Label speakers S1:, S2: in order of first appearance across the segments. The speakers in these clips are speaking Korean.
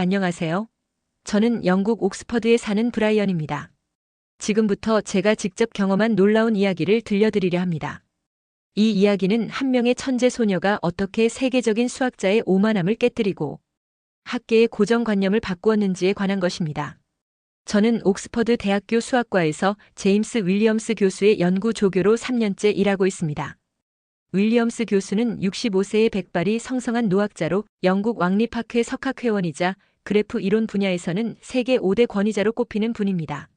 S1: 안녕하세요. 저는 영국 옥스퍼드에 사는 브라이언입니다. 지금부터 제가 직접 경험한 놀라운 이야기를 들려드리려 합니다. 이 이야기는 한 명의 천재 소녀가 어떻게 세계적인 수학자의 오만함을 깨뜨리고 학계의 고정관념을 바꾸었는지에 관한 것입니다. 저는 옥스퍼드 대학교 수학과에서 제임스 윌리엄스 교수의 연구 조교로 3년째 일하고 있습니다. 윌리엄스 교수는 65세의 백발이 성성한 노학자로 영국 왕립학회 석학회원이자 그래프 이론 분야에서는 세계 5대 권위자로 꼽히는 분입니다.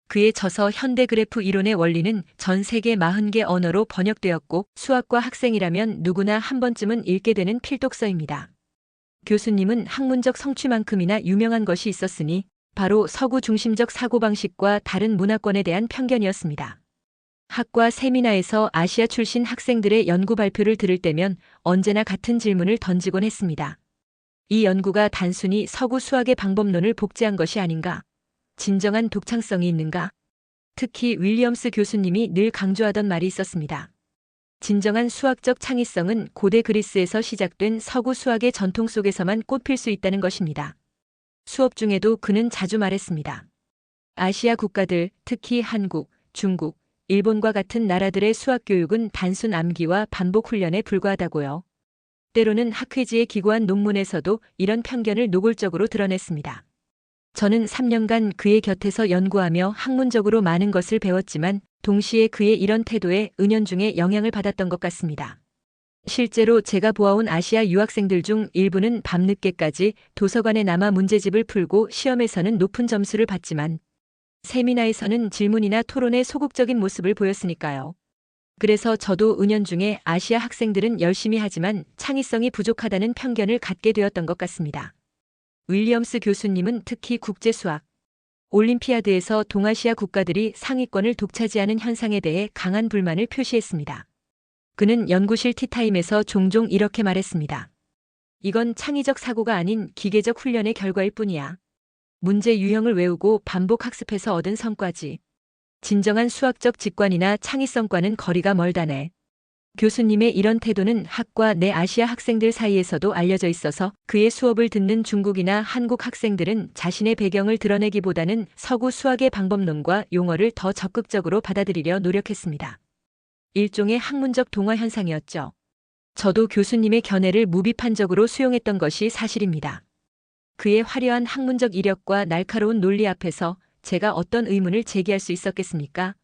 S1: 그의 저서 현대 그래프 이론의 원리는 전 세계 40개 언어로 번역되었고 수학과 학생이라면 누구나 한 번쯤은 읽게 되는 필독서입니다. 교수님은 학문적 성취만큼이나 유명한 것이 있었으니 바로 서구 중심적 사고방식과 다른 문화권에 대한 편견이었습니다. 학과 세미나에서 아시아 출신 학생들의 연구 발표를 들을 때면 언제나 같은 질문을 던지곤 했습니다. 이 연구가 단순히 서구 수학의 방법론을 복제한 것이 아닌가? 진정한 독창성이 있는가? 특히 윌리엄스 교수님이 늘 강조하던 말이 있었습니다. 진정한 수학적 창의성은 고대 그리스에서 시작된 서구 수학의 전통 속에서만 꽃필 수 있다는 것입니다. 수업 중에도 그는 자주 말했습니다. 아시아 국가들, 특히 한국, 중국, 일본과 같은 나라들의 수학 교육은 단순 암기와 반복 훈련에 불과하다고요. 때로는 학회지에 기고한 논문에서도 이런 편견을 노골적으로 드러냈습니다. 저는 3년간 그의 곁에서 연구하며 학문적으로 많은 것을 배웠지만 동시에 그의 이런 태도에 은연중에 영향을 받았던 것 같습니다. 실제로 제가 보아온 아시아 유학생들 중 일부는 밤늦게까지 도서관에 남아 문제집을 풀고 시험에서는 높은 점수를 받지만 세미나에서는 질문이나 토론에 소극적인 모습을 보였으니까요. 그래서 저도 은연중에 아시아 학생들은 열심히 하지만 창의성이 부족하다는 편견을 갖게 되었던 것 같습니다. 윌리엄스 교수님은 특히 국제수학, 올림피아드에서 동아시아 국가들이 상위권을 독차지하는 현상에 대해 강한 불만을 표시했습니다. 그는 연구실 티타임에서 종종 이렇게 말했습니다. 이건 창의적 사고가 아닌 기계적 훈련의 결과일 뿐이야. 문제 유형을 외우고 반복 학습해서 얻은 성과지. 진정한 수학적 직관이나 창의성과는 거리가 멀다네. 교수님의 이런 태도는 학과 내 아시아 학생들 사이에서도 알려져 있어서 그의 수업을 듣는 중국이나 한국 학생들은 자신의 배경을 드러내기보다는 서구 수학의 방법론과 용어를 더 적극적으로 받아들이려 노력했습니다. 일종의 학문적 동화 현상이었죠. 저도 교수님의 견해를 무비판적으로 수용했던 것이 사실입니다. 그의 화려한 학문적 이력과 날카로운 논리 앞에서 제가 어떤 의문을 제기할 수 있었겠습니까?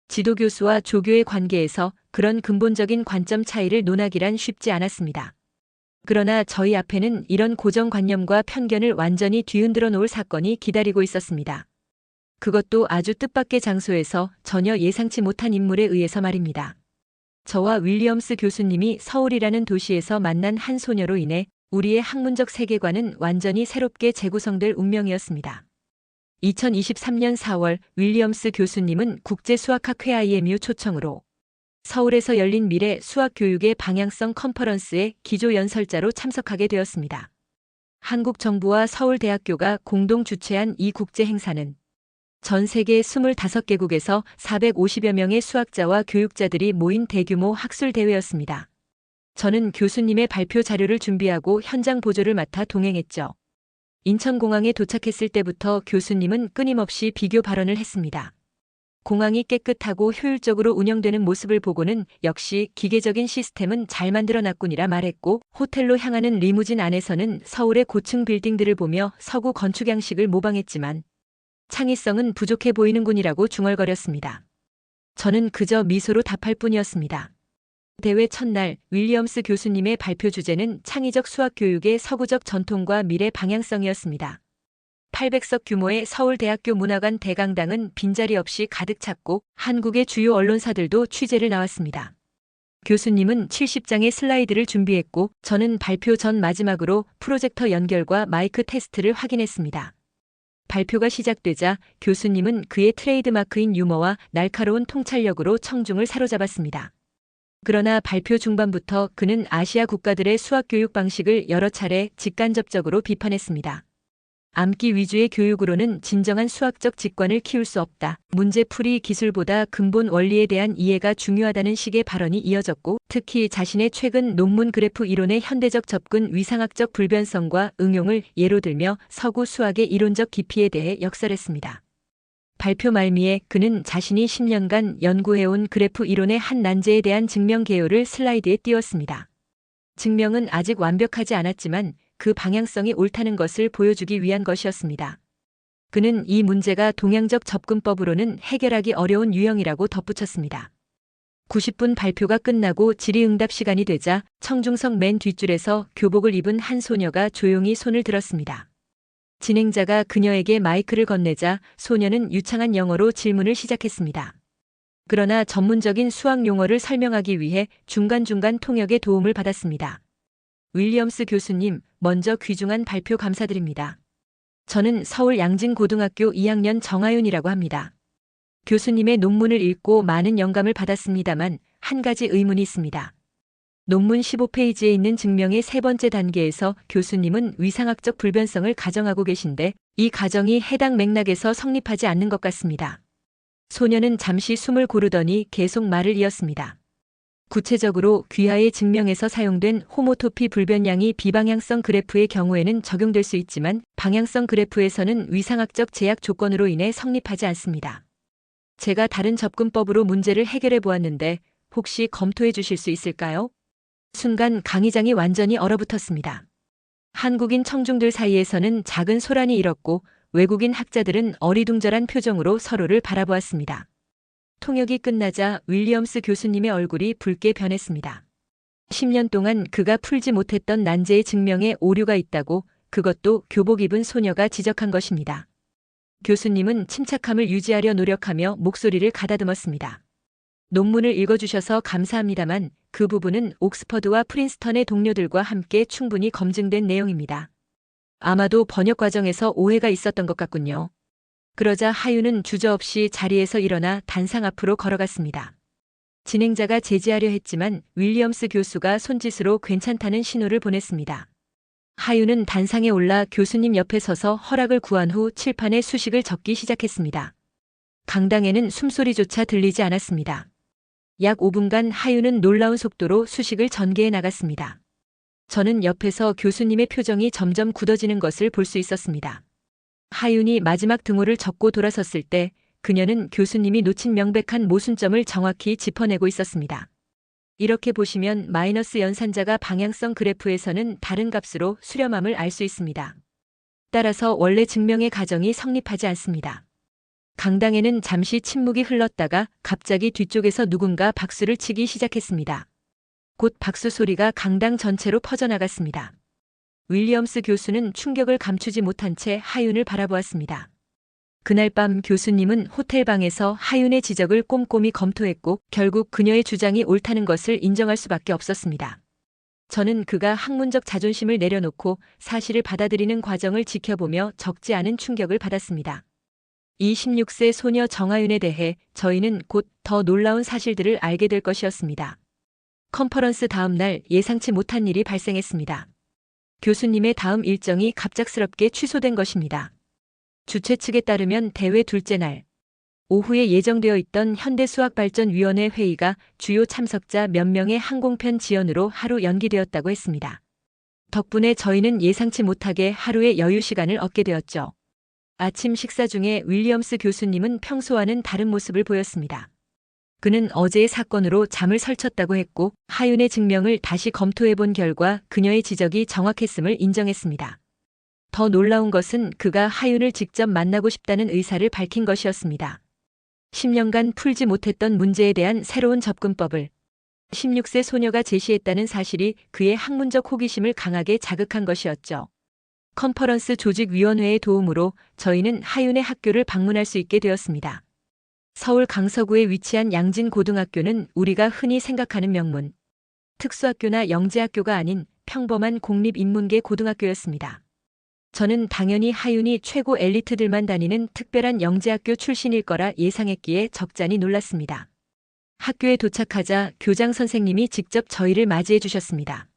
S1: 지도교수와 조교의 관계에서 그런 근본적인 관점 차이를 논하기란 쉽지 않았습니다. 그러나 저희 앞에는 이런 고정관념과 편견을 완전히 뒤흔들어 놓을 사건이 기다리고 있었습니다. 그것도 아주 뜻밖의 장소에서 전혀 예상치 못한 인물에 의해서 말입니다. 저와 윌리엄스 교수님이 서울이라는 도시에서 만난 한 소녀로 인해 우리의 학문적 세계관은 완전히 새롭게 재구성될 운명이었습니다. 2023년 4월 윌리엄스 교수님은 국제수학학회 IMU 초청으로 서울에서 열린 미래 수학교육의 방향성 컨퍼런스에 기조연설자로 참석하게 되었습니다. 한국 정부와 서울대학교가 공동 주최한 이 국제 행사는 전 세계 25개국에서 450여 명의 수학자와 교육자들이 모인 대규모 학술대회였습니다. 저는 교수님의 발표 자료를 준비하고 현장 보조를 맡아 동행했죠. 인천공항에 도착했을 때부터 교수님은 끊임없이 비교 발언을 했습니다. 공항이 깨끗하고 효율적으로 운영되는 모습을 보고는 역시 기계적인 시스템은 잘 만들어놨군이라 말했고 호텔로 향하는 리무진 안에서는 서울의 고층 빌딩들을 보며 서구 건축 양식을 모방했지만 창의성은 부족해 보이는군이라고 중얼거렸습니다. 저는 그저 미소로 답할 뿐이었습니다. 대회 첫날 윌리엄스 교수님의 발표 주제는 창의적 수학 교육의 서구적 전통과 미래 방향성이었습니다. 800석 규모의 서울대학교 문화관 대강당은 빈자리 없이 가득 찼고 한국의 주요 언론사들도 취재를 나왔습니다. 교수님은 70장의 슬라이드를 준비했고 저는 발표 전 마지막으로 프로젝터 연결과 마이크 테스트를 확인했습니다. 발표가 시작되자 교수님은 그의 트레이드마크인 유머와 날카로운 통찰력으로 청중을 사로잡았습니다. 그러나 발표 중반부터 그는 아시아 국가들의 수학 교육 방식을 여러 차례 직간접적으로 비판했습니다. 암기 위주의 교육으로는 진정한 수학적 직관을 키울 수 없다. 문제풀이 기술보다 근본 원리에 대한 이해가 중요하다는 식의 발언이 이어졌고, 특히 자신의 최근 논문 그래프 이론의 현대적 접근, 위상학적 불변성과 응용을 예로 들며 서구 수학의 이론적 깊이에 대해 역설했습니다. 발표 말미에 그는 자신이 10년간 연구해온 그래프 이론의 한 난제에 대한 증명 개요를 슬라이드에 띄웠습니다. 증명은 아직 완벽하지 않았지만 그 방향성이 옳다는 것을 보여주기 위한 것이었습니다. 그는 이 문제가 동양적 접근법으로는 해결하기 어려운 유형이라고 덧붙였습니다. 90분 발표가 끝나고 질의응답 시간이 되자 청중석 맨 뒷줄에서 교복을 입은 한 소녀가 조용히 손을 들었습니다. 진행자가 그녀에게 마이크를 건네자 소녀는 유창한 영어로 질문을 시작했습니다. 그러나 전문적인 수학 용어를 설명하기 위해 중간중간 통역의 도움을 받았습니다. 윌리엄스 교수님, 먼저 귀중한 발표 감사드립니다. 저는 서울 양진고등학교 2학년 정하윤이라고 합니다. 교수님의 논문을 읽고 많은 영감을 받았습니다만 한 가지 의문이 있습니다. 논문 15페이지에 있는 증명의 세 번째 단계에서 교수님은 위상학적 불변성을 가정하고 계신데 이 가정이 해당 맥락에서 성립하지 않는 것 같습니다. 소녀는 잠시 숨을 고르더니 계속 말을 이었습니다. 구체적으로 귀하의 증명에서 사용된 호모토피 불변량이 비방향성 그래프의 경우에는 적용될 수 있지만 방향성 그래프에서는 위상학적 제약 조건으로 인해 성립하지 않습니다. 제가 다른 접근법으로 문제를 해결해 보았는데 혹시 검토해 주실 수 있을까요? 순간 강의장이 완전히 얼어붙었습니다. 한국인 청중들 사이에서는 작은 소란이 일었고 외국인 학자들은 어리둥절한 표정으로 서로를 바라보았습니다. 통역이 끝나자 윌리엄스 교수님의 얼굴이 붉게 변했습니다. 10년 동안 그가 풀지 못했던 난제의 증명에 오류가 있다고, 그것도 교복 입은 소녀가 지적한 것입니다. 교수님은 침착함을 유지하려 노력하며 목소리를 가다듬었습니다. 논문을 읽어주셔서 감사합니다만 그 부분은 옥스퍼드와 프린스턴의 동료들과 함께 충분히 검증된 내용입니다. 아마도 번역 과정에서 오해가 있었던 것 같군요. 그러자 하윤은 주저없이 자리에서 일어나 단상 앞으로 걸어갔습니다. 진행자가 제지하려 했지만 윌리엄스 교수가 손짓으로 괜찮다는 신호를 보냈습니다. 하윤은 단상에 올라 교수님 옆에 서서 허락을 구한 후 칠판에 수식을 적기 시작했습니다. 강당에는 숨소리조차 들리지 않았습니다. 약 5분간 하윤은 놀라운 속도로 수식을 전개해 나갔습니다. 저는 옆에서 교수님의 표정이 점점 굳어지는 것을 볼 수 있었습니다. 하윤이 마지막 등호를 적고 돌아섰을 때 그녀는 교수님이 놓친 명백한 모순점을 정확히 짚어내고 있었습니다. 이렇게 보시면 마이너스 연산자가 방향성 그래프에서는 다른 값으로 수렴함을 알 수 있습니다. 따라서 원래 증명의 가정이 성립하지 않습니다. 강당에는 잠시 침묵이 흘렀다가 갑자기 뒤쪽에서 누군가 박수를 치기 시작했습니다. 곧 박수 소리가 강당 전체로 퍼져나갔습니다. 윌리엄스 교수는 충격을 감추지 못한 채 하윤을 바라보았습니다. 그날 밤 교수님은 호텔방에서 하윤의 지적을 꼼꼼히 검토했고 결국 그녀의 주장이 옳다는 것을 인정할 수밖에 없었습니다. 저는 그가 학문적 자존심을 내려놓고 사실을 받아들이는 과정을 지켜보며 적지 않은 충격을 받았습니다. 이 16세 소녀 정하윤에 대해 저희는 곧 더 놀라운 사실들을 알게 될 것이었습니다. 컨퍼런스 다음 날 예상치 못한 일이 발생했습니다. 교수님의 다음 일정이 갑작스럽게 취소된 것입니다. 주최 측에 따르면 대회 둘째 날 오후에 예정되어 있던 현대수학발전위원회 회의가 주요 참석자 몇 명의 항공편 지연으로 하루 연기되었다고 했습니다. 덕분에 저희는 예상치 못하게 하루의 여유 시간을 얻게 되었죠. 아침 식사 중에 윌리엄스 교수님은 평소와는 다른 모습을 보였습니다. 그는 어제의 사건으로 잠을 설쳤다고 했고 하윤의 증명을 다시 검토해본 결과 그녀의 지적이 정확했음을 인정했습니다. 더 놀라운 것은 그가 하윤을 직접 만나고 싶다는 의사를 밝힌 것이었습니다. 10년간 풀지 못했던 문제에 대한 새로운 접근법을 16세 소녀가 제시했다는 사실이 그의 학문적 호기심을 강하게 자극한 것이었죠. 컨퍼런스 조직위원회의 도움으로 저희는 하윤의 학교를 방문할 수 있게 되었습니다. 서울 강서구에 위치한 양진고등학교는 우리가 흔히 생각하는 명문 특수학교나 영재학교가 아닌 평범한 공립인문계 고등학교였습니다. 저는 당연히 하윤이 최고 엘리트들만 다니는 특별한 영재학교 출신일 거라 예상했기에 적잖이 놀랐습니다. 학교에 도착하자 교장 선생님이 직접 저희를 맞이해 주셨습니다.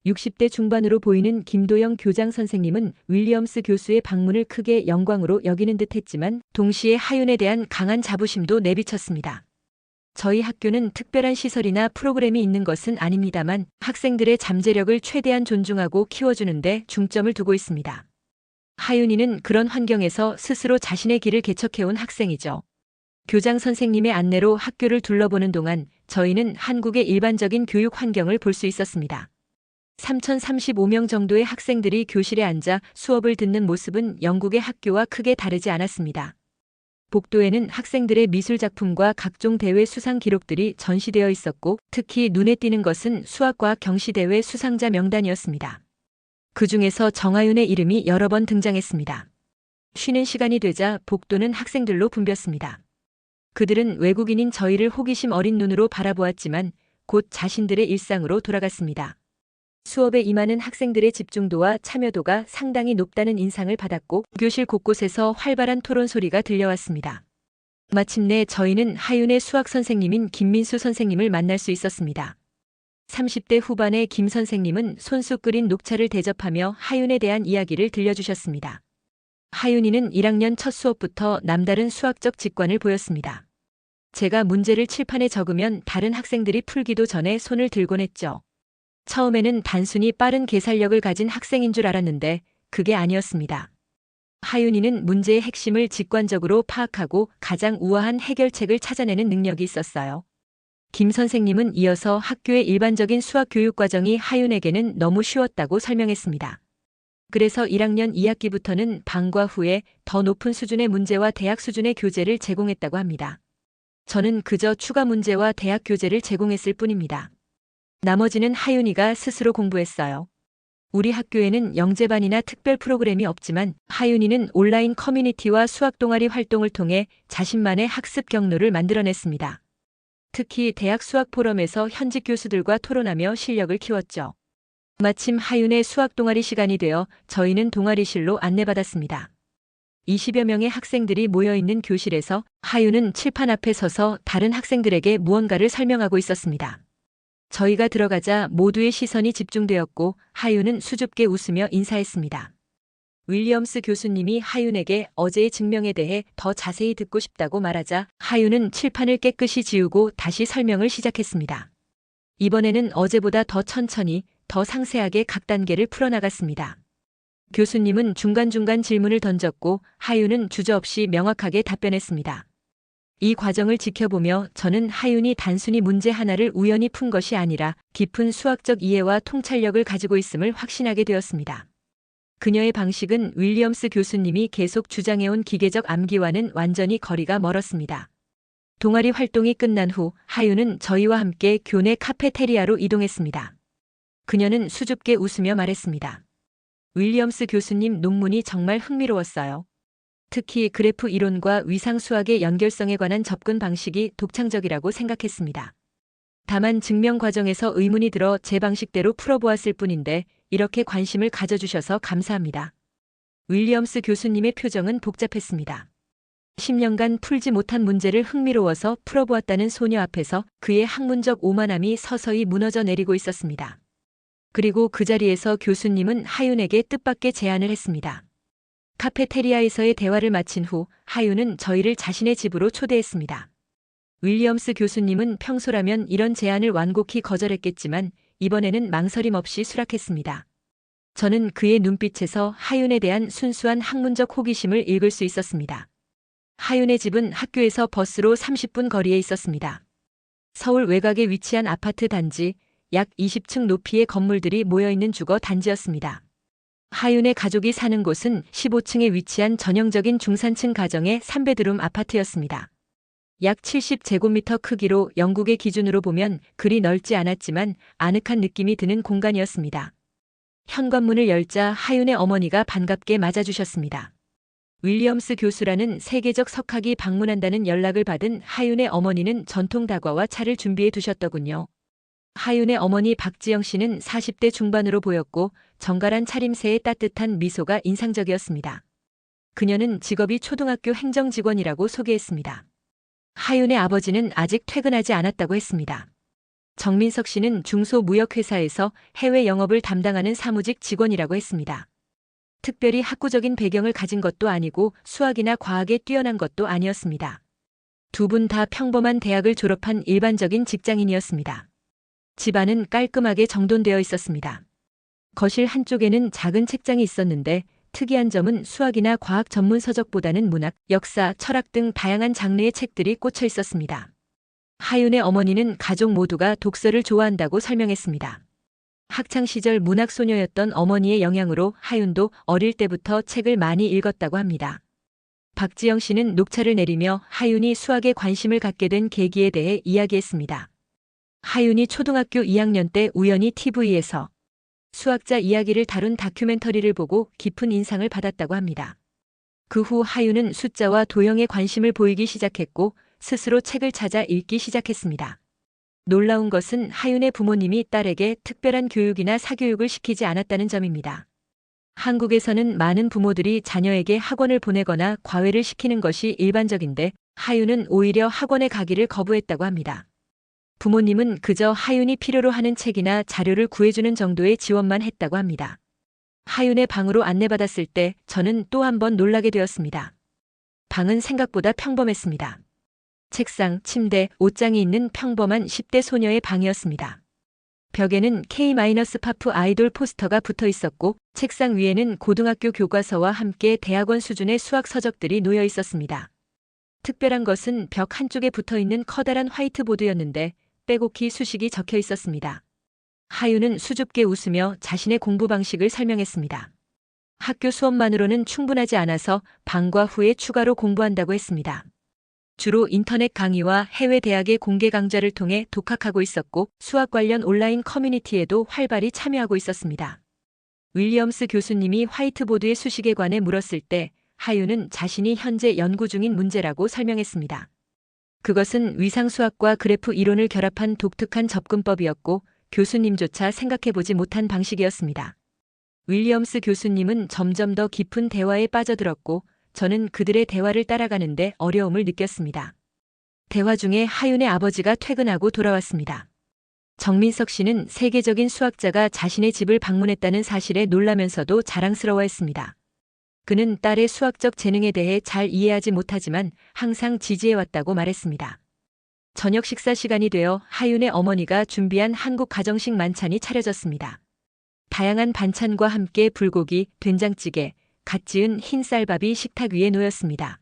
S1: 60대 중반으로 보이는 김도영 교장 선생님은 윌리엄스 교수의 방문을 크게 영광으로 여기는 듯 했지만 동시에 하윤에 대한 강한 자부심도 내비쳤습니다. 저희 학교는 특별한 시설이나 프로그램이 있는 것은 아닙니다만 학생들의 잠재력을 최대한 존중하고 키워주는데 중점을 두고 있습니다. 하윤이는 그런 환경에서 스스로 자신의 길을 개척해온 학생이죠. 교장 선생님의 안내로 학교를 둘러보는 동안 저희는 한국의 일반적인 교육 환경을 볼 수 있었습니다. 3,035명 정도의 학생들이 교실에 앉아 수업을 듣는 모습은 영국의 학교와 크게 다르지 않았습니다. 복도에는 학생들의 미술 작품과 각종 대회 수상 기록들이 전시되어 있었고 특히 눈에 띄는 것은 수학과학 경시대회 수상자 명단이었습니다. 그 중에서 정하윤의 이름이 여러 번 등장했습니다. 쉬는 시간이 되자 복도는 학생들로 붐볐습니다. 그들은 외국인인 저희를 호기심 어린 눈으로 바라보았지만 곧 자신들의 일상으로 돌아갔습니다. 수업에 임하는 학생들의 집중도와 참여도가 상당히 높다는 인상을 받았고 교실 곳곳에서 활발한 토론 소리가 들려왔습니다. 마침내 저희는 하윤의 수학 선생님인 김민수 선생님을 만날 수 있었습니다. 30대 후반의 김 선생님은 손수 끓인 녹차를 대접하며 하윤에 대한 이야기를 들려주셨습니다. 하윤이는 1학년 첫 수업부터 남다른 수학적 직관을 보였습니다. 제가 문제를 칠판에 적으면 다른 학생들이 풀기도 전에 손을 들곤 했죠. 처음에는 단순히 빠른 계산력을 가진 학생인 줄 알았는데 그게 아니었습니다. 하윤이는 문제의 핵심을 직관적으로 파악하고 가장 우아한 해결책을 찾아내는 능력이 있었어요. 김 선생님은 이어서 학교의 일반적인 수학 교육 과정이 하윤에게는 너무 쉬웠다고 설명했습니다. 그래서 1학년 2학기부터는 방과 후에 더 높은 수준의 문제와 대학 수준의 교재를 제공했다고 합니다. 저는 그저 추가 문제와 대학 교재를 제공했을 뿐입니다. 나머지는 하윤이가 스스로 공부했어요. 우리 학교에는 영재반이나 특별 프로그램이 없지만 하윤이는 온라인 커뮤니티와 수학 동아리 활동을 통해 자신만의 학습 경로를 만들어냈습니다. 특히 대학 수학 포럼에서 현직 교수들과 토론하며 실력을 키웠죠. 마침 하윤의 수학 동아리 시간이 되어 저희는 동아리실로 안내받았습니다. 20여 명의 학생들이 모여있는 교실에서 하윤은 칠판 앞에 서서 다른 학생들에게 무언가를 설명하고 있었습니다. 저희가 들어가자 모두의 시선이 집중되었고 하윤은 수줍게 웃으며 인사했습니다. 윌리엄스 교수님이 하윤에게 어제의 증명에 대해 더 자세히 듣고 싶다고 말하자 하윤은 칠판을 깨끗이 지우고 다시 설명을 시작했습니다. 이번에는 어제보다 더 천천히, 더 상세하게 각 단계를 풀어나갔습니다. 교수님은 중간중간 질문을 던졌고 하윤은 주저없이 명확하게 답변했습니다. 이 과정을 지켜보며 저는 하윤이 단순히 문제 하나를 우연히 푼 것이 아니라 깊은 수학적 이해와 통찰력을 가지고 있음을 확신하게 되었습니다. 그녀의 방식은 윌리엄스 교수님이 계속 주장해온 기계적 암기와는 완전히 거리가 멀었습니다. 동아리 활동이 끝난 후 하윤은 저희와 함께 교내 카페테리아로 이동했습니다. 그녀는 수줍게 웃으며 말했습니다. 윌리엄스 교수님 논문이 정말 흥미로웠어요. 특히 그래프 이론과 위상 수학의 연결성에 관한 접근 방식이 독창적이라고 생각했습니다. 다만 증명 과정에서 의문이 들어 제 방식대로 풀어보았을 뿐인데 이렇게 관심을 가져주셔서 감사합니다. 윌리엄스 교수님의 표정은 복잡했습니다. 10년간 풀지 못한 문제를 흥미로워서 풀어보았다는 소녀 앞에서 그의 학문적 오만함이 서서히 무너져 내리고 있었습니다. 그리고 그 자리에서 교수님은 하윤에게 뜻밖의 제안을 했습니다. 카페테리아에서의 대화를 마친 후 하윤은 저희를 자신의 집으로 초대했습니다. 윌리엄스 교수님은 평소라면 이런 제안을 완곡히 거절했겠지만 이번에는 망설임 없이 수락했습니다. 저는 그의 눈빛에서 하윤에 대한 순수한 학문적 호기심을 읽을 수 있었습니다. 하윤의 집은 학교에서 버스로 30분 거리에 있었습니다. 서울 외곽에 위치한 아파트 단지, 약 20층 높이의 건물들이 모여있는 주거 단지였습니다. 하윤의 가족이 사는 곳은 15층에 위치한 전형적인 중산층 가정의 3베드룸 아파트였습니다. 약 70제곱미터 크기로 영국의 기준으로 보면 그리 넓지 않았지만 아늑한 느낌이 드는 공간이었습니다. 현관문을 열자 하윤의 어머니가 반갑게 맞아주셨습니다. 윌리엄스 교수라는 세계적 석학이 방문한다는 연락을 받은 하윤의 어머니는 전통 다과와 차를 준비해 두셨더군요. 하윤의 어머니 박지영 씨는 40대 중반으로 보였고 정갈한 차림새의 따뜻한 미소가 인상적이었습니다. 그녀는 직업이 초등학교 행정직원이라고 소개했습니다. 하윤의 아버지는 아직 퇴근하지 않았다고 했습니다. 정민석 씨는 중소무역회사에서 해외 영업을 담당하는 사무직 직원이라고 했습니다. 특별히 학구적인 배경을 가진 것도 아니고 수학이나 과학에 뛰어난 것도 아니었습니다. 두 분 다 평범한 대학을 졸업한 일반적인 직장인이었습니다. 집안은 깔끔하게 정돈되어 있었습니다. 거실 한쪽에는 작은 책장이 있었는데 특이한 점은 수학이나 과학 전문 서적보다는 문학, 역사, 철학 등 다양한 장르의 책들이 꽂혀 있었습니다. 하윤의 어머니는 가족 모두가 독서를 좋아한다고 설명했습니다. 학창시절 문학소녀였던 어머니의 영향으로 하윤도 어릴 때부터 책을 많이 읽었다고 합니다. 박지영 씨는 녹차를 내리며 하윤이 수학에 관심을 갖게 된 계기에 대해 이야기했습니다. 하윤이 초등학교 2학년 때 우연히 TV에서 수학자 이야기를 다룬 다큐멘터리를 보고 깊은 인상을 받았다고 합니다. 그 후 하윤은 숫자와 도형에 관심을 보이기 시작했고 스스로 책을 찾아 읽기 시작했습니다. 놀라운 것은 하윤의 부모님이 딸에게 특별한 교육이나 사교육을 시키지 않았다는 점입니다. 한국에서는 많은 부모들이 자녀에게 학원을 보내거나 과외를 시키는 것이 일반적인데 하윤은 오히려 학원에 가기를 거부했다고 합니다. 부모님은 그저 하윤이 필요로 하는 책이나 자료를 구해주는 정도의 지원만 했다고 합니다. 하윤의 방으로 안내받았을 때 저는 또 한 번 놀라게 되었습니다. 방은 생각보다 평범했습니다. 책상, 침대, 옷장이 있는 평범한 10대 소녀의 방이었습니다. 벽에는 K-파프 아이돌 포스터가 붙어 있었고 책상 위에는 고등학교 교과서와 함께 대학원 수준의 수학 서적들이 놓여 있었습니다. 특별한 것은 벽 한쪽에 붙어 있는 커다란 화이트보드였는데 빼곡히 수식이 적혀 있었습니다. 하윤은 수줍게 웃으며 자신의 공부 방식을 설명했습니다. 학교 수업만으로는 충분하지 않아서 방과 후에 추가로 공부한다고 했습니다. 주로 인터넷 강의와 해외 대학의 공개 강좌를 통해 독학하고 있었고 수학 관련 온라인 커뮤니티에도 활발히 참여하고 있었습니다. 윌리엄스 교수님이 화이트보드의 수식에 관해 물었을 때 하윤은 자신이 현재 연구 중인 문제라고 설명했습니다. 그것은 위상수학과 그래프 이론을 결합한 독특한 접근법이었고 교수님조차 생각해보지 못한 방식이었습니다. 윌리엄스 교수님은 점점 더 깊은 대화에 빠져들었고 저는 그들의 대화를 따라가는데 어려움을 느꼈습니다. 대화 중에 하윤의 아버지가 퇴근하고 돌아왔습니다. 정민석 씨는 세계적인 수학자가 자신의 집을 방문했다는 사실에 놀라면서도 자랑스러워했습니다. 그는 딸의 수학적 재능에 대해 잘 이해하지 못하지만 항상 지지해왔다고 말했습니다. 저녁 식사 시간이 되어 하윤의 어머니가 준비한 한국 가정식 만찬이 차려졌습니다. 다양한 반찬과 함께 불고기, 된장찌개, 갓 지은 흰 쌀밥이 식탁 위에 놓였습니다.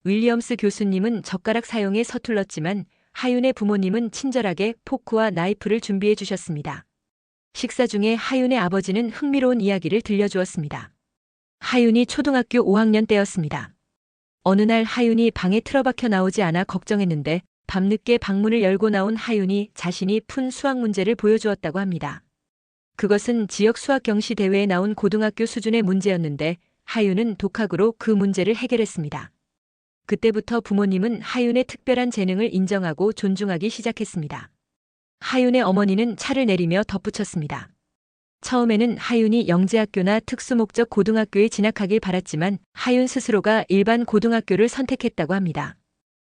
S1: 윌리엄스 교수님은 젓가락 사용에 서툴렀지만 하윤의 부모님은 친절하게 포크와 나이프를 준비해 주셨습니다. 식사 중에 하윤의 아버지는 흥미로운 이야기를 들려주었습니다. 하윤이 초등학교 5학년 때였습니다. 어느 날 하윤이 방에 틀어박혀 나오지 않아 걱정했는데 밤늦게 방문을 열고 나온 하윤이 자신이 푼 수학 문제를 보여주었다고 합니다. 그것은 지역 수학 경시 대회에 나온 고등학교 수준의 문제였는데 하윤은 독학으로 그 문제를 해결했습니다. 그때부터 부모님은 하윤의 특별한 재능을 인정하고 존중하기 시작했습니다. 하윤의 어머니는 차를 내리며 덧붙였습니다. 처음에는 하윤이 영재학교나 특수목적 고등학교에 진학하길 바랐지만 하윤 스스로가 일반 고등학교를 선택했다고 합니다.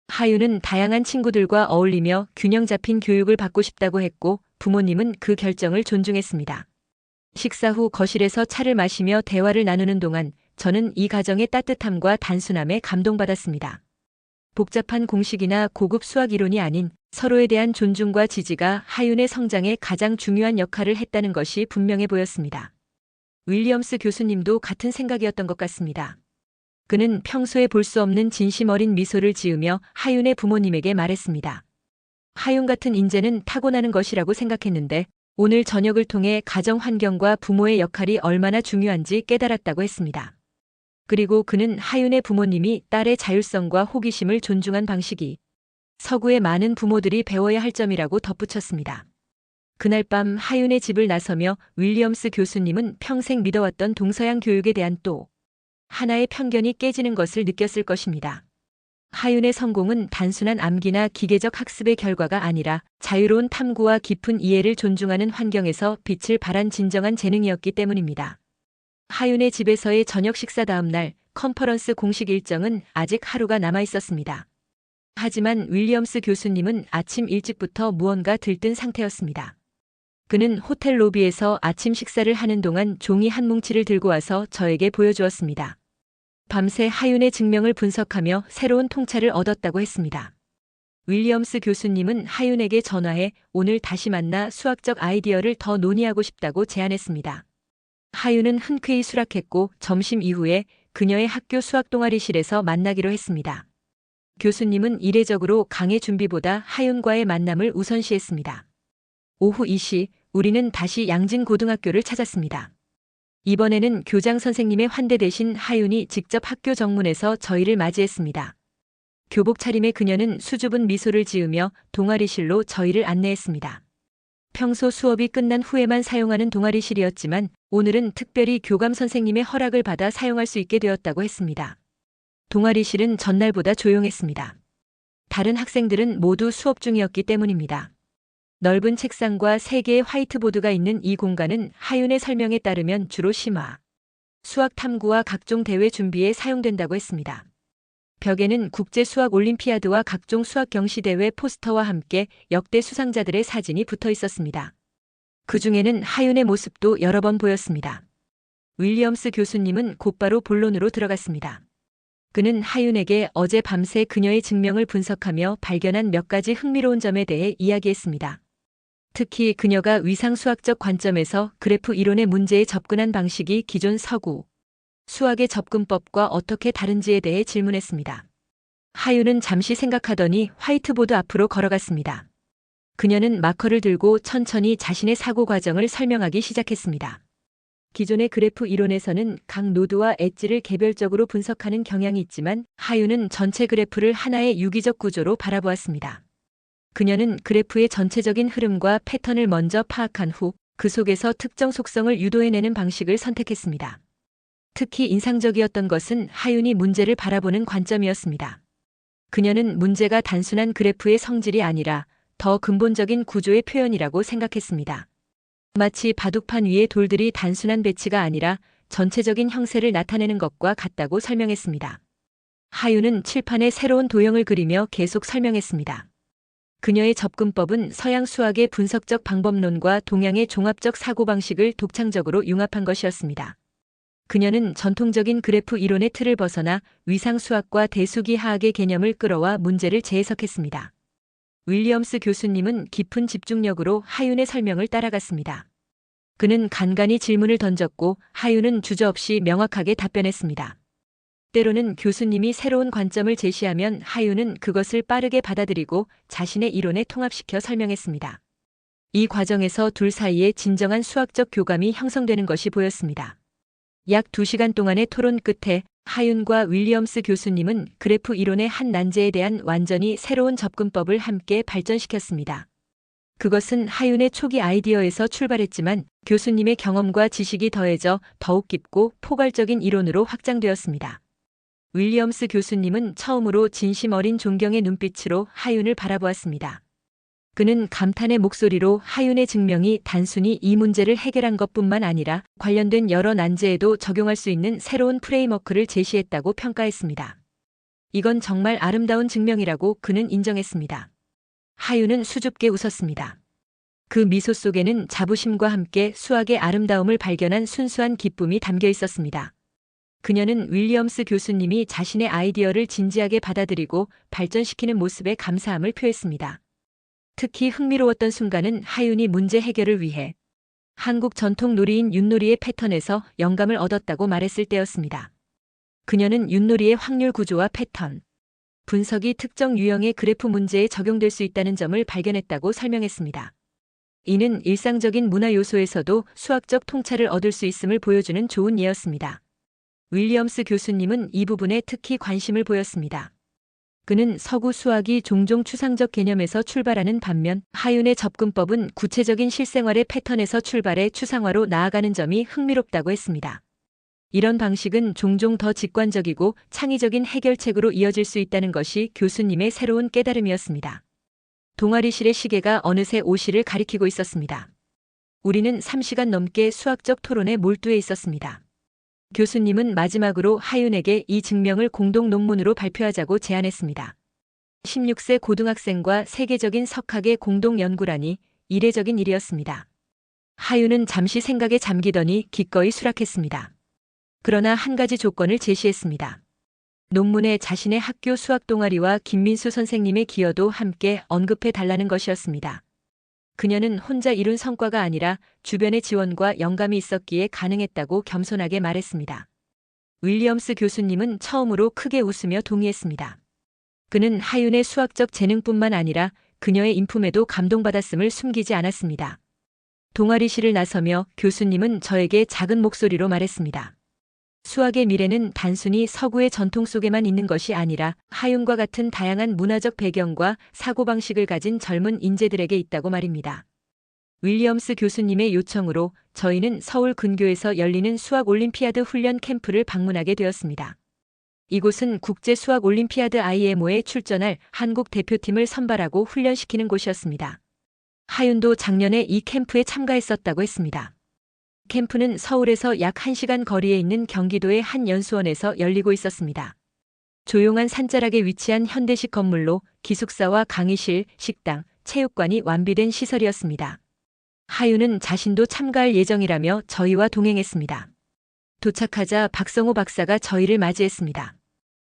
S1: 하윤은 다양한 친구들과 어울리며 균형 잡힌 교육을 받고 싶다고 했고 부모님은 그 결정을 존중했습니다. 식사 후 거실에서 차를 마시며 대화를 나누는 동안 저는 이 가정의 따뜻함과 단순함에 감동받았습니다. 복잡한 공식이나 고급 수학 이론이 아닌 서로에 대한 존중과 지지가 하윤의 성장에 가장 중요한 역할을 했다는 것이 분명해 보였습니다. 윌리엄스 교수님도 같은 생각이었던 것 같습니다. 그는 평소에 볼 수 없는 진심 어린 미소를 지으며 하윤의 부모님에게 말했습니다. 하윤 같은 인재는 타고나는 것이라고 생각했는데 오늘 저녁을 통해 가정 환경과 부모의 역할이 얼마나 중요한지 깨달았다고 했습니다. 그리고 그는 하윤의 부모님이 딸의 자율성과 호기심을 존중한 방식이 서구의 많은 부모들이 배워야 할 점이라고 덧붙였습니다. 그날 밤 하윤의 집을 나서며 윌리엄스 교수님은 평생 믿어왔던 동서양 교육에 대한 또 하나의 편견이 깨지는 것을 느꼈을 것입니다. 하윤의 성공은 단순한 암기나 기계적 학습의 결과가 아니라 자유로운 탐구와 깊은 이해를 존중하는 환경에서 빛을 발한 진정한 재능이었기 때문입니다. 하윤의 집에서의 저녁 식사 다음 날 컨퍼런스 공식 일정은 아직 하루가 남아 있었습니다. 하지만 윌리엄스 교수님은 아침 일찍부터 무언가 들뜬 상태였습니다. 그는 호텔 로비에서 아침 식사를 하는 동안 종이 한 뭉치를 들고 와서 저에게 보여주었습니다. 밤새 하윤의 증명을 분석하며 새로운 통찰을 얻었다고 했습니다. 윌리엄스 교수님은 하윤에게 전화해 오늘 다시 만나 수학적 아이디어를 더 논의하고 싶다고 제안했습니다. 하윤은 흔쾌히 수락했고 점심 이후에 그녀의 학교 수학 동아리실에서 만나기로 했습니다. 교수님은 이례적으로 강의 준비보다 하윤과의 만남을 우선시했습니다. 오후 2시 우리는 다시 양진고등학교를 찾았습니다. 이번에는 교장 선생님의 환대 대신 하윤이 직접 학교 정문에서 저희를 맞이했습니다. 교복 차림의 그녀는 수줍은 미소를 지으며 동아리실로 저희를 안내했습니다. 평소 수업이 끝난 후에만 사용하는 동아리실이었지만 오늘은 특별히 교감 선생님의 허락을 받아 사용할 수 있게 되었다고 했습니다. 동아리실은 전날보다 조용했습니다. 다른 학생들은 모두 수업 중이었기 때문입니다. 넓은 책상과 3개의 화이트보드가 있는 이 공간은 하윤의 설명에 따르면 주로 심화, 수학 탐구와 각종 대회 준비에 사용된다고 했습니다. 벽에는 국제 수학 올림피아드와 각종 수학 경시대회 포스터와 함께 역대 수상자들의 사진이 붙어 있었습니다. 그 중에는 하윤의 모습도 여러 번 보였습니다. 윌리엄스 교수님은 곧바로 본론으로 들어갔습니다. 그는 하윤에게 어제 밤새 그녀의 증명을 분석하며 발견한 몇 가지 흥미로운 점에 대해 이야기했습니다. 특히 그녀가 위상수학적 관점에서 그래프 이론의 문제에 접근한 방식이 기존 서구 수학의 접근법과 어떻게 다른지에 대해 질문했습니다. 하윤은 잠시 생각하더니 화이트보드 앞으로 걸어갔습니다. 그녀는 마커를 들고 천천히 자신의 사고 과정을 설명하기 시작했습니다. 기존의 그래프 이론에서는 각 노드와 엣지를 개별적으로 분석하는 경향이 있지만 하윤은 전체 그래프를 하나의 유기적 구조로 바라보았습니다. 그녀는 그래프의 전체적인 흐름과 패턴을 먼저 파악한 후 그 속에서 특정 속성을 유도해내는 방식을 선택했습니다. 특히 인상적이었던 것은 하윤이 문제를 바라보는 관점이었습니다. 그녀는 문제가 단순한 그래프의 성질이 아니라 더 근본적인 구조의 표현이라고 생각했습니다. 마치 바둑판 위의 돌들이 단순한 배치가 아니라 전체적인 형세를 나타내는 것과 같다고 설명했습니다. 하윤은 칠판에 새로운 도형을 그리며 계속 설명했습니다. 그녀의 접근법은 서양 수학의 분석적 방법론과 동양의 종합적 사고방식을 독창적으로 융합한 것이었습니다. 그녀는 전통적인 그래프 이론의 틀을 벗어나 위상 수학과 대수기하학의 개념을 끌어와 문제를 재해석했습니다. 윌리엄스 교수님은 깊은 집중력으로 하윤의 설명을 따라갔습니다. 그는 간간히 질문을 던졌고 하윤은 주저없이 명확하게 답변했습니다. 때로는 교수님이 새로운 관점을 제시하면 하윤은 그것을 빠르게 받아들이고 자신의 이론에 통합시켜 설명했습니다. 이 과정에서 둘 사이에 진정한 수학적 교감이 형성되는 것이 보였습니다. 약 2시간 동안의 토론 끝에 하윤과 윌리엄스 교수님은 그래프 이론의 한 난제에 대한 완전히 새로운 접근법을 함께 발전시켰습니다. 그것은 하윤의 초기 아이디어에서 출발했지만 교수님의 경험과 지식이 더해져 더욱 깊고 포괄적인 이론으로 확장되었습니다. 윌리엄스 교수님은 처음으로 진심 어린 존경의 눈빛으로 하윤을 바라보았습니다. 그는 감탄의 목소리로 하윤의 증명이 단순히 이 문제를 해결한 것뿐만 아니라 관련된 여러 난제에도 적용할 수 있는 새로운 프레임워크를 제시했다고 평가했습니다. 이건 정말 아름다운 증명이라고 그는 인정했습니다. 하윤은 수줍게 웃었습니다. 그 미소 속에는 자부심과 함께 수학의 아름다움을 발견한 순수한 기쁨이 담겨 있었습니다. 그녀는 윌리엄스 교수님이 자신의 아이디어를 진지하게 받아들이고 발전시키는 모습에 감사함을 표했습니다. 특히 흥미로웠던 순간은 하윤이 문제 해결을 위해 한국 전통 놀이인 윷놀이의 패턴에서 영감을 얻었다고 말했을 때였습니다. 그녀는 윷놀이의 확률 구조와 패턴, 분석이 특정 유형의 그래프 문제에 적용될 수 있다는 점을 발견했다고 설명했습니다. 이는 일상적인 문화 요소에서도 수학적 통찰을 얻을 수 있음을 보여주는 좋은 예였습니다. 윌리엄스 교수님은 이 부분에 특히 관심을 보였습니다. 그는 서구 수학이 종종 추상적 개념에서 출발하는 반면 하윤의 접근법은 구체적인 실생활의 패턴에서 출발해 추상화로 나아가는 점이 흥미롭다고 했습니다. 이런 방식은 종종 더 직관적이고 창의적인 해결책으로 이어질 수 있다는 것이 교수님의 새로운 깨달음이었습니다. 동아리실의 시계가 어느새 5시를 가리키고 있었습니다. 우리는 3시간 넘게 수학적 토론에 몰두해 있었습니다. 교수님은 마지막으로 하윤에게 이 증명을 공동 논문으로 발표하자고 제안했습니다. 16세 고등학생과 세계적인 석학의 공동 연구라니 이례적인 일이었습니다. 하윤은 잠시 생각에 잠기더니 기꺼이 수락했습니다. 그러나 한 가지 조건을 제시했습니다. 논문에 자신의 학교 수학 동아리와 김민수 선생님의 기여도 함께 언급해 달라는 것이었습니다. 그녀는 혼자 이룬 성과가 아니라 주변의 지원과 영감이 있었기에 가능했다고 겸손하게 말했습니다. 윌리엄스 교수님은 처음으로 크게 웃으며 동의했습니다. 그는 하윤의 수학적 재능뿐만 아니라 그녀의 인품에도 감동받았음을 숨기지 않았습니다. 동아리실을 나서며 교수님은 저에게 작은 목소리로 말했습니다. 수학의 미래는 단순히 서구의 전통 속에만 있는 것이 아니라 하윤과 같은 다양한 문화적 배경과 사고방식을 가진 젊은 인재들에게 있다고 말입니다. 윌리엄스 교수님의 요청으로 저희는 서울 근교에서 열리는 수학 올림피아드 훈련 캠프를 방문하게 되었습니다. 이곳은 국제 수학 올림피아드 IMO에 출전할 한국 대표팀을 선발하고 훈련시키는 곳이었습니다. 하윤도 작년에 이 캠프에 참가했었다고 했습니다. 캠프는 서울에서 약 1시간 거리에 있는 경기도의 한 연수원에서 열리고 있었습니다. 조용한 산자락에 위치한 현대식 건물로 기숙사와 강의실, 식당, 체육관이 완비된 시설이었습니다. 하윤은 자신도 참가할 예정이라며 저희와 동행했습니다. 도착하자 박성호 박사가 저희를 맞이했습니다.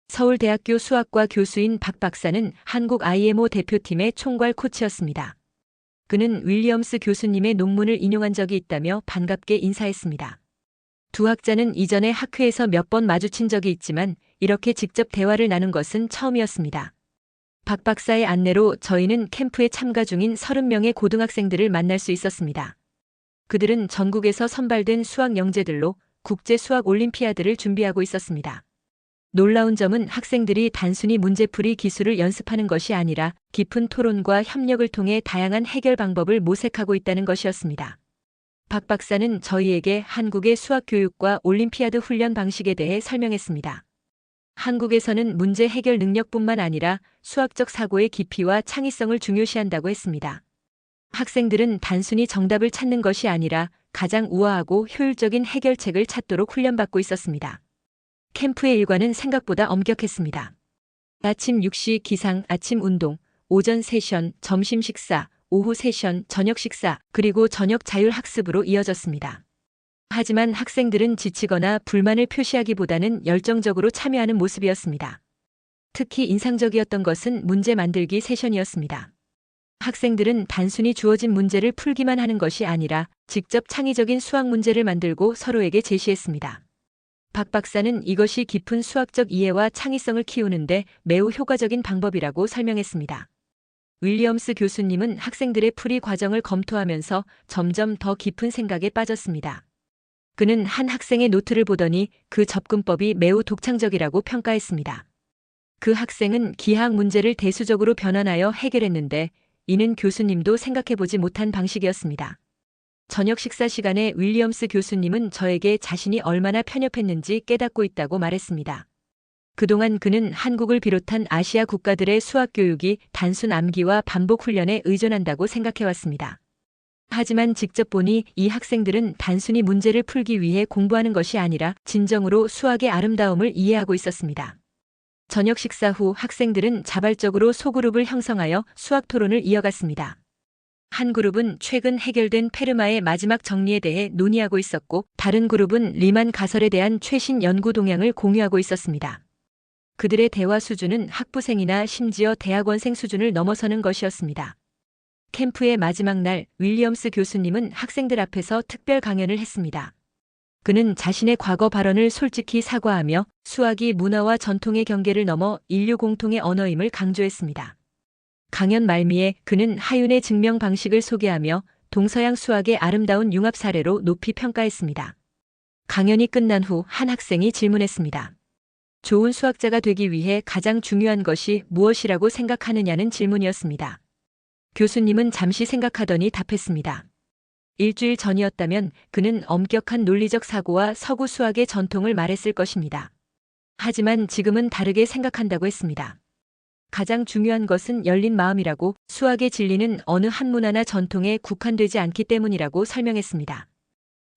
S1: 서울대학교 수학과 교수인 박 박사는 한국 IMO 대표팀의 총괄 코치였습니다. 그는 윌리엄스 교수님의 논문을 인용한 적이 있다며 반갑게 인사했습니다. 두 학자는 이전에 학회에서 몇 번 마주친 적이 있지만 이렇게 직접 대화를 나눈 것은 처음이었습니다. 박 박사의 안내로 저희는 캠프에 참가 중인 30명의 고등학생들을 만날 수 있었습니다. 그들은 전국에서 선발된 수학 영재들로 국제 수학 올림피아드를 준비하고 있었습니다. 놀라운 점은 학생들이 단순히 문제풀이 기술을 연습하는 것이 아니라 깊은 토론과 협력을 통해 다양한 해결 방법을 모색하고 있다는 것이었습니다. 박 박사는 저희에게 한국의 수학 교육과 올림피아드 훈련 방식에 대해 설명했습니다. 한국에서는 문제 해결 능력뿐만 아니라 수학적 사고의 깊이와 창의성을 중요시한다고 했습니다. 학생들은 단순히 정답을 찾는 것이 아니라 가장 우아하고 효율적인 해결책을 찾도록 훈련받고 있었습니다. 캠프의 일과는 생각보다 엄격했습니다. 아침 6시 기상, 아침 운동, 오전 세션, 점심 식사, 오후 세션, 저녁 식사, 그리고 저녁 자율 학습으로 이어졌습니다. 하지만 학생들은 지치거나 불만을 표시하기보다는 열정적으로 참여하는 모습이었습니다. 특히 인상적이었던 것은 문제 만들기 세션이었습니다. 학생들은 단순히 주어진 문제를 풀기만 하는 것이 아니라 직접 창의적인 수학 문제를 만들고 서로에게 제시했습니다. 박 박사는 이것이 깊은 수학적 이해와 창의성을 키우는데 매우 효과적인 방법이라고 설명했습니다. 윌리엄스 교수님은 학생들의 풀이 과정을 검토하면서 점점 더 깊은 생각에 빠졌습니다. 그는 한 학생의 노트를 보더니 그 접근법이 매우 독창적이라고 평가했습니다. 그 학생은 기하학 문제를 대수적으로 변환하여 해결했는데 이는 교수님도 생각해보지 못한 방식이었습니다. 저녁 식사 시간에 윌리엄스 교수님은 저에게 자신이 얼마나 편협했는지 깨닫고 있다고 말했습니다. 그동안 그는 한국을 비롯한 아시아 국가들의 수학 교육이 단순 암기와 반복 훈련에 의존한다고 생각해왔습니다. 하지만 직접 보니 이 학생들은 단순히 문제를 풀기 위해 공부하는 것이 아니라 진정으로 수학의 아름다움을 이해하고 있었습니다. 저녁 식사 후 학생들은 자발적으로 소그룹을 형성하여 수학 토론을 이어갔습니다. 한 그룹은 최근 해결된 페르마의 마지막 정리에 대해 논의하고 있었고 다른 그룹은 리만 가설에 대한 최신 연구 동향을 공유하고 있었습니다. 그들의 대화 수준은 학부생이나 심지어 대학원생 수준을 넘어서는 것이었습니다. 캠프의 마지막 날 윌리엄스 교수님은 학생들 앞에서 특별 강연을 했습니다. 그는 자신의 과거 발언을 솔직히 사과하며 수학이 문화와 전통의 경계를 넘어 인류 공통의 언어임을 강조했습니다. 강연 말미에 그는 하윤의 증명 방식을 소개하며 동서양 수학의 아름다운 융합 사례로 높이 평가했습니다. 강연이 끝난 후 한 학생이 질문했습니다. 좋은 수학자가 되기 위해 가장 중요한 것이 무엇이라고 생각하느냐는 질문이었습니다. 교수님은 잠시 생각하더니 답했습니다. 일주일 전이었다면 그는 엄격한 논리적 사고와 서구 수학의 전통을 말했을 것입니다. 하지만 지금은 다르게 생각한다고 했습니다. 가장 중요한 것은 열린 마음이라고 수학의 진리는 어느 한 문화나 전통에 국한되지 않기 때문이라고 설명했습니다.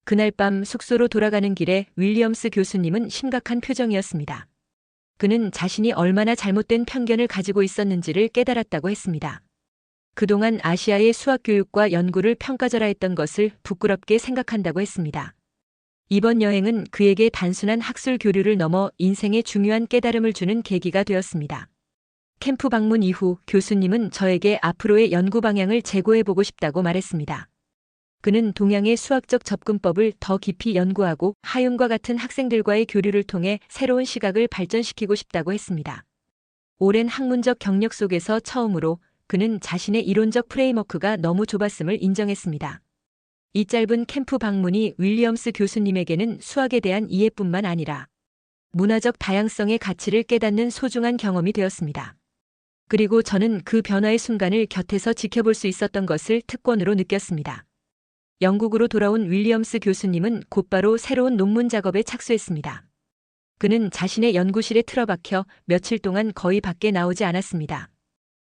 S1: 그날 밤 숙소로 돌아가는 길에 윌리엄스 교수님은 심각한 표정이었습니다. 그는 자신이 얼마나 잘못된 편견을 가지고 있었는지를 깨달았다고 했습니다. 그동안 아시아의 수학 교육과 연구를 평가절하했던 것을 부끄럽게 생각한다고 했습니다. 이번 여행은 그에게 단순한 학술 교류를 넘어 인생의 중요한 깨달음을 주는 계기가 되었습니다. 캠프 방문 이후 교수님은 저에게 앞으로의 연구 방향을 제고해보고 싶다고 말했습니다. 그는 동양의 수학적 접근법을 더 깊이 연구하고 하윤과 같은 학생들과의 교류를 통해 새로운 시각을 발전시키고 싶다고 했습니다. 오랜 학문적 경력 속에서 처음으로 그는 자신의 이론적 프레임워크가 너무 좁았음을 인정했습니다. 이 짧은 캠프 방문이 윌리엄스 교수님에게는 수학에 대한 이해뿐만 아니라 문화적 다양성의 가치를 깨닫는 소중한 경험이 되었습니다. 그리고 저는 그 변화의 순간을 곁에서 지켜볼 수 있었던 것을 특권으로 느꼈습니다. 영국으로 돌아온 윌리엄스 교수님은 곧바로 새로운 논문 작업에 착수했습니다. 그는 자신의 연구실에 틀어박혀 며칠 동안 거의 밖에 나오지 않았습니다.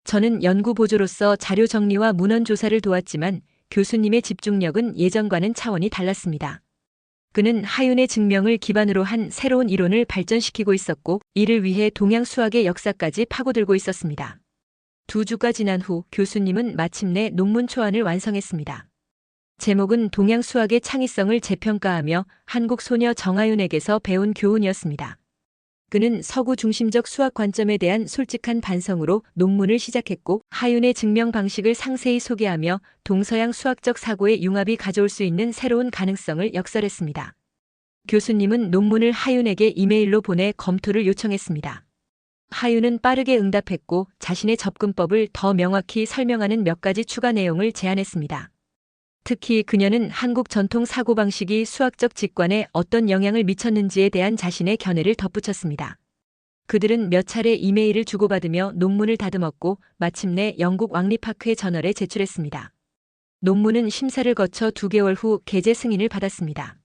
S1: 저는 연구 보조로서 자료 정리와 문헌 조사를 도왔지만 교수님의 집중력은 예전과는 차원이 달랐습니다. 그는 하윤의 증명을 기반으로 한 새로운 이론을 발전시키고 있었고 이를 위해 동양 수학의 역사까지 파고들고 있었습니다. 2주가 지난 후 교수님은 마침내 논문 초안을 완성했습니다. 제목은 동양 수학의 창의성을 재평가하며 한국 소녀 정하윤에게서 배운 교훈이었습니다. 그는 서구 중심적 수학 관점에 대한 솔직한 반성으로 논문을 시작했고 하윤의 증명 방식을 상세히 소개하며 동서양 수학적 사고의 융합이 가져올 수 있는 새로운 가능성을 역설했습니다. 교수님은 논문을 하윤에게 이메일로 보내 검토를 요청했습니다. 하윤은 빠르게 응답했고 자신의 접근법을 더 명확히 설명하는 몇 가지 추가 내용을 제안했습니다. 특히 그녀는 한국 전통 사고방식이 수학적 직관에 어떤 영향을 미쳤는지에 대한 자신의 견해를 덧붙였습니다. 그들은 몇 차례 이메일을 주고받으며 논문을 다듬었고 마침내 영국 왕리파크의 저널에 제출했습니다. 논문은 심사를 거쳐 2개월 후 게재 승인을 받았습니다.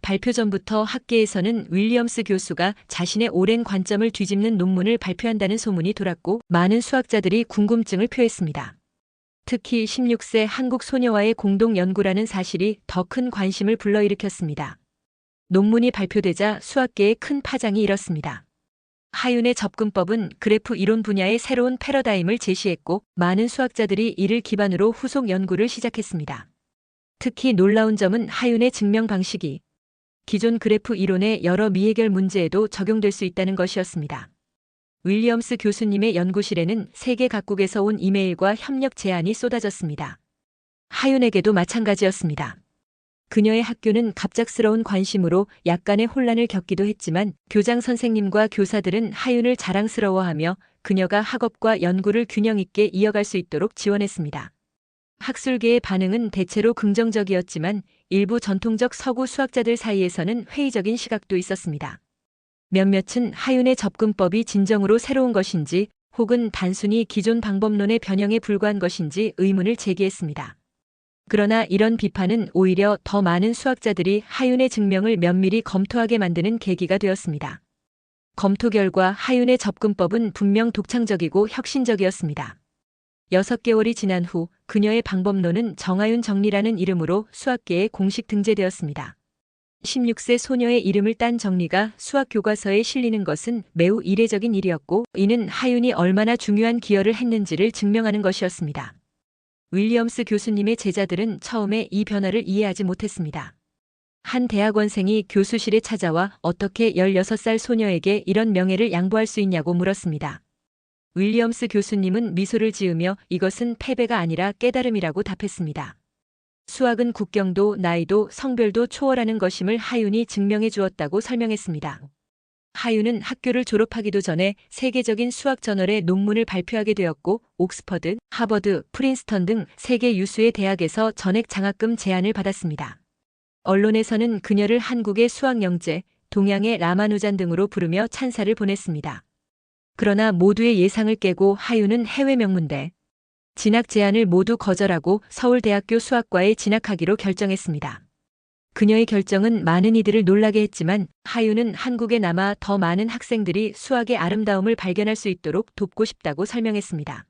S1: 발표 전부터 학계에서는 윌리엄스 교수가 자신의 오랜 관점을 뒤집는 논문을 발표한다는 소문이 돌았고 많은 수학자들이 궁금증을 표했습니다. 특히 16세 한국 소녀와의 공동 연구라는 사실이 더 큰 관심을 불러일으켰습니다. 논문이 발표되자 수학계에 큰 파장이 일었습니다. 하윤의 접근법은 그래프 이론 분야의 새로운 패러다임을 제시했고 많은 수학자들이 이를 기반으로 후속 연구를 시작했습니다. 특히 놀라운 점은 하윤의 증명 방식이 기존 그래프 이론의 여러 미해결 문제에도 적용될 수 있다는 것이었습니다. 윌리엄스 교수님의 연구실에는 세계 각국에서 온 이메일과 협력 제안이 쏟아졌습니다. 하윤에게도 마찬가지였습니다. 그녀의 학교는 갑작스러운 관심으로 약간의 혼란을 겪기도 했지만 교장 선생님과 교사들은 하윤을 자랑스러워하며 그녀가 학업과 연구를 균형 있게 이어갈 수 있도록 지원했습니다. 학술계의 반응은 대체로 긍정적이었지만 일부 전통적 서구 수학자들 사이에서는 회의적인 시각도 있었습니다. 몇몇은 하윤의 접근법이 진정으로 새로운 것인지 혹은 단순히 기존 방법론의 변형에 불과한 것인지 의문을 제기했습니다. 그러나 이런 비판은 오히려 더 많은 수학자들이 하윤의 증명을 면밀히 검토하게 만드는 계기가 되었습니다. 검토 결과 하윤의 접근법은 분명 독창적이고 혁신적이었습니다. 6개월이 지난 후 그녀의 방법론은 정하윤 정리라는 이름으로 수학계에 공식 등재되었습니다. 16세 소녀의 이름을 딴 정리가 수학 교과서에 실리는 것은 매우 이례적인 일이었고 이는 하윤이 얼마나 중요한 기여를 했는지를 증명하는 것이었습니다. 윌리엄스 교수님의 제자들은 처음에 이 변화를 이해하지 못했습니다. 한 대학원생이 교수실에 찾아와 어떻게 16살 소녀에게 이런 명예를 양보할 수 있냐고 물었습니다. 윌리엄스 교수님은 미소를 지으며 이것은 패배가 아니라 깨달음이라고 답했습니다. 수학은 국경도 나이도 성별도 초월하는 것임을 하윤이 증명해 주었다고 설명했습니다. 하윤은 학교를 졸업하기도 전에 세계적인 수학 저널에 논문을 발표하게 되었고 옥스퍼드, 하버드, 프린스턴 등 세계 유수의 대학에서 전액 장학금 제안을 받았습니다. 언론에서는 그녀를 한국의 수학 영재, 동양의 라마누잔 등으로 부르며 찬사를 보냈습니다. 그러나 모두의 예상을 깨고 하윤은 해외 명문대 진학 제안을 모두 거절하고 서울대학교 수학과에 진학하기로 결정했습니다. 그녀의 결정은 많은 이들을 놀라게 했지만 하윤은 한국에 남아 더 많은 학생들이 수학의 아름다움을 발견할 수 있도록 돕고 싶다고 설명했습니다.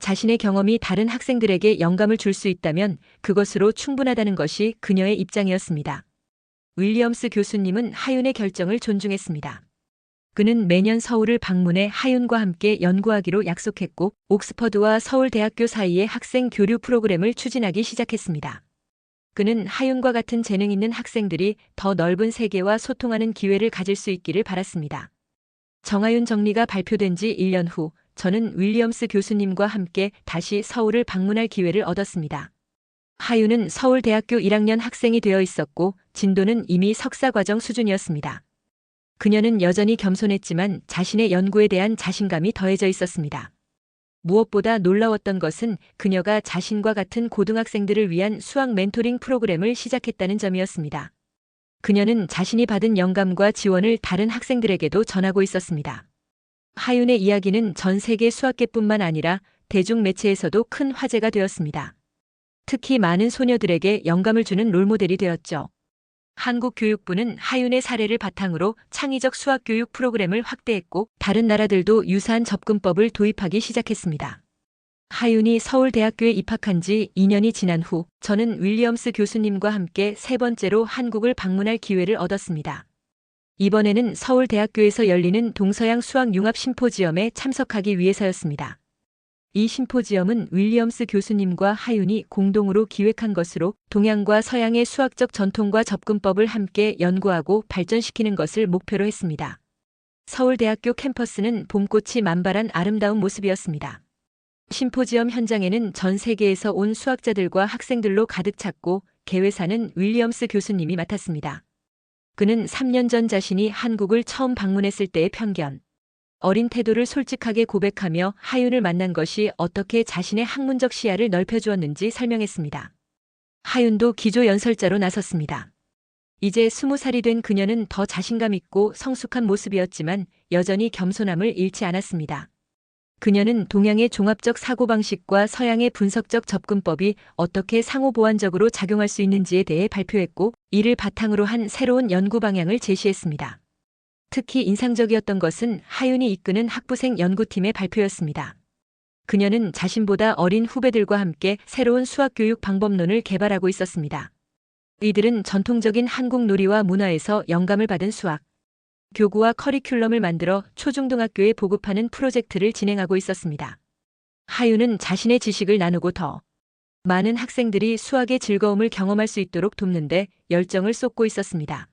S1: 자신의 경험이 다른 학생들에게 영감을 줄 수 있다면 그것으로 충분하다는 것이 그녀의 입장이었습니다. 윌리엄스 교수님은 하윤의 결정을 존중했습니다. 그는 매년 서울을 방문해 하윤과 함께 연구하기로 약속했고 옥스퍼드와 서울대학교 사이의 학생 교류 프로그램을 추진하기 시작했습니다. 그는 하윤과 같은 재능 있는 학생들이 더 넓은 세계와 소통하는 기회를 가질 수 있기를 바랐습니다. 정하윤 정리가 발표된 지 1년 후 저는 윌리엄스 교수님과 함께 다시 서울을 방문할 기회를 얻었습니다. 하윤은 서울대학교 1학년 학생이 되어 있었고 진도는 이미 석사과정 수준이었습니다. 그녀는 여전히 겸손했지만 자신의 연구에 대한 자신감이 더해져 있었습니다. 무엇보다 놀라웠던 것은 그녀가 자신과 같은 고등학생들을 위한 수학 멘토링 프로그램을 시작했다는 점이었습니다. 그녀는 자신이 받은 영감과 지원을 다른 학생들에게도 전하고 있었습니다. 하윤의 이야기는 전 세계 수학계뿐만 아니라 대중매체에서도 큰 화제가 되었습니다. 특히 많은 소녀들에게 영감을 주는 롤모델이 되었죠. 한국 교육부는 하윤의 사례를 바탕으로 창의적 수학교육 프로그램을 확대했고 다른 나라들도 유사한 접근법을 도입하기 시작했습니다. 하윤이 서울대학교에 입학한 지 2년이 지난 후 저는 윌리엄스 교수님과 함께 세 번째로 한국을 방문할 기회를 얻었습니다. 이번에는 서울대학교에서 열리는 동서양 수학 융합 심포지엄에 참석하기 위해서였습니다. 이 심포지엄은 윌리엄스 교수님과 하윤이 공동으로 기획한 것으로 동양과 서양의 수학적 전통과 접근법을 함께 연구하고 발전시키는 것을 목표로 했습니다. 서울대학교 캠퍼스는 봄꽃이 만발한 아름다운 모습이었습니다. 심포지엄 현장에는 전 세계에서 온 수학자들과 학생들로 가득 찼고 개회사는 윌리엄스 교수님이 맡았습니다. 그는 3년 전 자신이 한국을 처음 방문했을 때의 편견, 어린 태도를 솔직하게 고백하며 하윤을 만난 것이 어떻게 자신의 학문적 시야를 넓혀주었는지 설명했습니다. 하윤도 기조연설자로 나섰습니다. 이제 20살이 된 그녀는 더 자신감 있고 성숙한 모습이었지만 여전히 겸손함을 잃지 않았습니다. 그녀는 동양의 종합적 사고방식과 서양의 분석적 접근법이 어떻게 상호보완적으로 작용할 수 있는지에 대해 발표했고 이를 바탕으로 한 새로운 연구 방향을 제시했습니다. 특히 인상적이었던 것은 하윤이 이끄는 학부생 연구팀의 발표였습니다. 그녀는 자신보다 어린 후배들과 함께 새로운 수학교육 방법론을 개발하고 있었습니다. 이들은 전통적인 한국 놀이와 문화에서 영감을 받은 수학, 교구와 커리큘럼을 만들어 초중등학교에 보급하는 프로젝트를 진행하고 있었습니다. 하윤은 자신의 지식을 나누고 더 많은 학생들이 수학의 즐거움을 경험할 수 있도록 돕는 데 열정을 쏟고 있었습니다.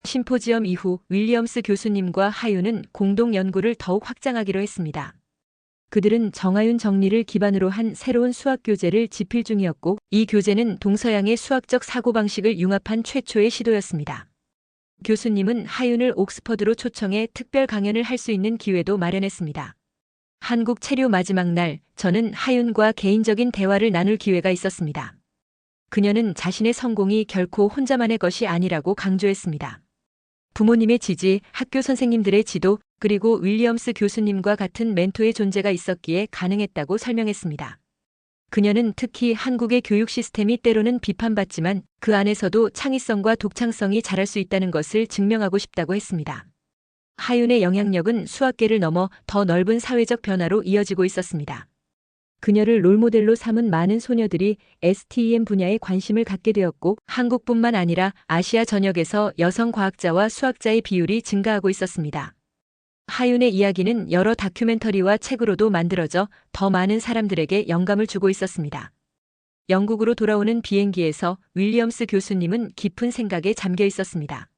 S1: 심포지엄 이후 윌리엄스 교수님과 하윤은 공동 연구를 더욱 확장하기로 했습니다. 그들은 정하윤 정리를 기반으로 한 새로운 수학 교재를 집필 중이었고 이 교재는 동서양의 수학적 사고방식을 융합한 최초의 시도였습니다. 교수님은 하윤을 옥스퍼드로 초청해 특별 강연을 할 수 있는 기회도 마련했습니다. 한국 체류 마지막 날 저는 하윤과 개인적인 대화를 나눌 기회가 있었습니다. 그녀는 자신의 성공이 결코 혼자만의 것이 아니라고 강조했습니다. 부모님의 지지, 학교 선생님들의 지도, 그리고 윌리엄스 교수님과 같은 멘토의 존재가 있었기에 가능했다고 설명했습니다. 그녀는 특히 한국의 교육 시스템이 때로는 비판받지만 그 안에서도 창의성과 독창성이 자랄 수 있다는 것을 증명하고 싶다고 했습니다. 하윤의 영향력은 수학계를 넘어 더 넓은 사회적 변화로 이어지고 있었습니다. 그녀를 롤모델로 삼은 많은 소녀들이 STEM 분야에 관심을 갖게 되었고 한국뿐만 아니라 아시아 전역에서 여성 과학자와 수학자의 비율이 증가하고 있었습니다. 하윤의 이야기는 여러 다큐멘터리와 책으로도 만들어져 더 많은 사람들에게 영감을 주고 있었습니다. 영국으로 돌아오는 비행기에서 윌리엄스 교수님은 깊은 생각에 잠겨 있었습니다.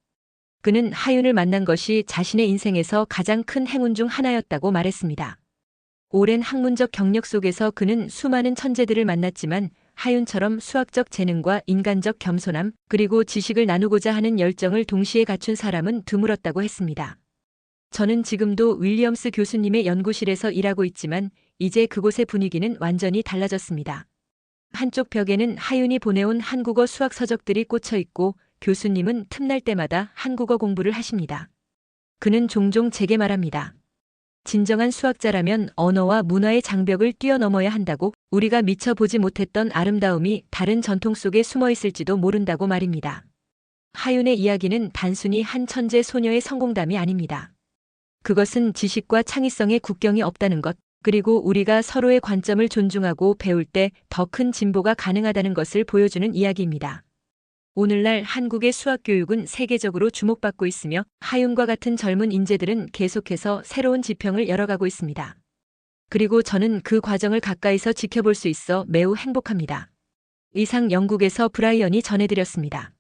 S1: 그는 하윤을 만난 것이 자신의 인생에서 가장 큰 행운 중 하나였다고 말했습니다. 오랜 학문적 경력 속에서 그는 수많은 천재들을 만났지만 하윤처럼 수학적 재능과 인간적 겸손함 그리고 지식을 나누고자 하는 열정을 동시에 갖춘 사람은 드물었다고 했습니다. 저는 지금도 윌리엄스 교수님의 연구실에서 일하고 있지만 이제 그곳의 분위기는 완전히 달라졌습니다. 한쪽 벽에는 하윤이 보내온 한국어 수학 서적들이 꽂혀 있고 교수님은 틈날 때마다 한국어 공부를 하십니다. 그는 종종 제게 말합니다. 진정한 수학자라면 언어와 문화의 장벽을 뛰어넘어야 한다고 우리가 미처 보지 못했던 아름다움이 다른 전통 속에 숨어 있을지도 모른다고 말입니다. 하윤의 이야기는 단순히 한 천재 소녀의 성공담이 아닙니다. 그것은 지식과 창의성의 국경이 없다는 것, 그리고 우리가 서로의 관점을 존중하고 배울 때 더 큰 진보가 가능하다는 것을 보여주는 이야기입니다. 오늘날 한국의 수학 교육은 세계적으로 주목받고 있으며 하윤과 같은 젊은 인재들은 계속해서 새로운 지평을 열어가고 있습니다. 그리고 저는 그 과정을 가까이서 지켜볼 수 있어 매우 행복합니다. 이상 영국에서 브라이언이 전해드렸습니다.